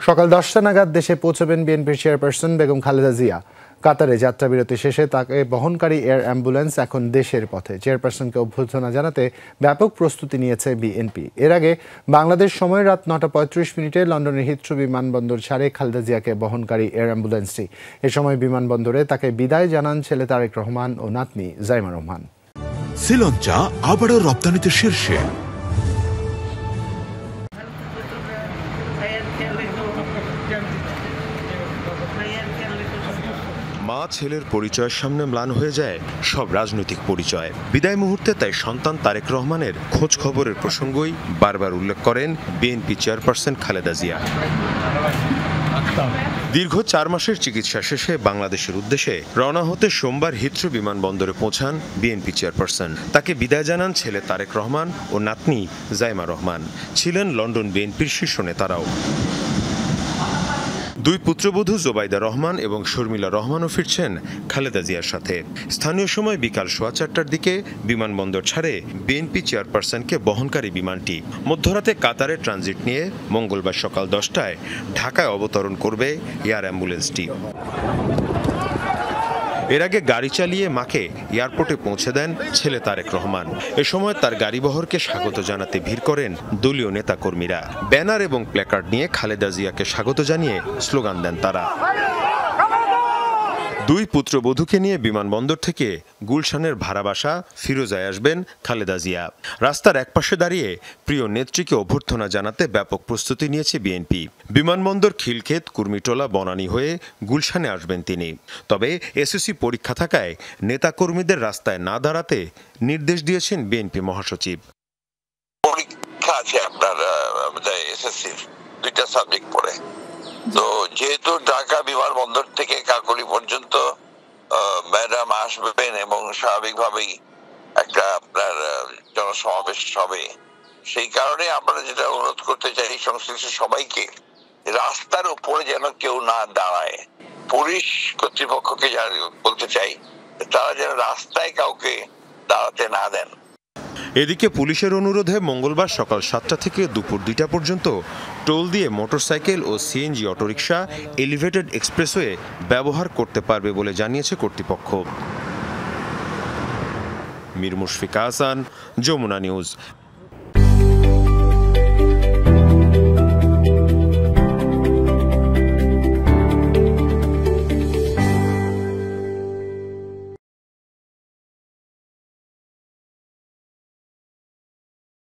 সকাল 10টা নাগাদ দেশে পৌঁছবেন বিএনপির চেয়ারপারসন বেগম খালেদা জিয়া। কাতারে যাত্রাবিরতি শেষে তাকে বহনকারী এয়ার অ্যাম্বুলেন্স এখন দেশের পথে। চেয়ারপারসনকে অভ্যর্থনা জানাতে ব্যাপক প্রস্তুতি নিয়েছে বিএনপি। এর আগে বাংলাদেশ সময় রাত 9:35 লন্ডনের হিথ্রো বিমানবন্দর ছাড়ে খালেদা জিয়াকে বহনকারী এয়ার অ্যাম্বুলেন্সটি। এ সময় বিমানবন্দরে তাকে বিদায় জানান ছেলে তারেক রহমান ও নাতনি জাইমা রহমান। শ্রীলঙ্কা আবারও রপ্তানিতে শীর্ষে। মা ছেলের পরিচয়ের সামনে ম্লান হয়ে যায় সব রাজনৈতিক পরিচয়। বিদায় মুহূর্তে তাই সন্তান তারেক রহমানের খোঁজ খবরের প্রসঙ্গই বারবার উল্লেখ করেন বিএনপি চেয়ারপারসন খালেদা জিয়া। দীর্ঘ 4 মাসের চিকিৎসা শেষে বাংলাদেশের উদ্দেশ্যে রওনা হতে সোমবার হিথ্রো বিমানবন্দরে পৌঁছান বিএনপি চেয়ারপারসন। তাকে বিদায় জানান ছেলে তারেক রহমান ও নাতনি জাইমা রহমান। ছিলেন লন্ডন বিএনপির শীর্ষ নেতারাও। দুই পুত্রবধূ জোবাইদা রহমান এবং শর্মিলা রহমানও ফিরছেন খালেদা জিয়ার সাথে। স্থানীয় সময় বিকাল 4:15টার দিকে বিমানবন্দর ছাড়ে বিএনপি চেয়ারপারসনকে বহনকারী বিমানটি। মধ্যরাতে কাতারে ট্রানজিট নিয়ে মঙ্গলবার সকাল 10টায় ঢাকায় অবতরণ করবে এয়ার অ্যাম্বুলেন্সটি। এর আগে গাড়ি চালিয়ে মাকে এয়ারপোর্টে পৌঁছে দেন ছেলে তারেক রহমান। এ সময় তার গাড়িবহরকে স্বাগত জানাতে ভিড় করেন দলীয় নেতাকর্মীরা। ব্যানার এবং প্ল্যাকার্ড নিয়ে খালেদা জিয়াকে স্বাগত জানিয়ে স্লোগান দেন তারা। দুই পুত্রবধূকে নিয়ে বিমানবন্দর থেকে গুলশানের ভাড়া বাসা ফিরোজায় আসবেন খালেদা জিয়া। রাস্তার একপাশে দাঁড়িয়ে প্রিয় নেত্রীকে অভ্যর্থনা জানাতে ব্যাপক প্রস্তুতি নিয়েছে বিএনপি। বিমানবন্দর খিলক্ষেত কুর্মিটোলা বনানী হয়ে গুলশানে আসবেন তিনি। তবে এসএসসি পরীক্ষা থাকায় নেতাকর্মীদের রাস্তায় না দাঁড়াতে নির্দেশ দিয়েছেন বিএনপি মহাসচিব। পরীক্ষা আছে আপনার এসএসসির 2টা সাবজেক্ট পড়ে, তো যেহেতু ঢাকা বিমানবন্দর থেকে কাকলি পর্যন্ত ম্যাডাম আসবেন এবং স্বাভাবিকভাবেই একটা আপনার জনসমাবেশ হবে, সেই কারণে আমরা যেটা অনুরোধ করতে চাই সংশ্লিষ্ট সবাইকে, রাস্তার উপরে যেন কেউ না দাঁড়ায়। পুলিশ কর্তৃপক্ষকে বলতে চাই তারা যেন রাস্তায় কাউকে দাঁড়াতে না দেন। এদিকে পুলিশের অনুরোধে মঙ্গলবার সকাল 7টা থেকে দুপুর 2টা পর্যন্ত টোল দিয়ে মোটরসাইকেল ও সিএনজি অটোরিকশা এলিভেটেড এক্সপ্রেসওয়ে ব্যবহার করতে পারবে বলে জানিয়েছে কর্তৃপক্ষ। মীর মুশফিক হাসান, যমুনা নিউজ।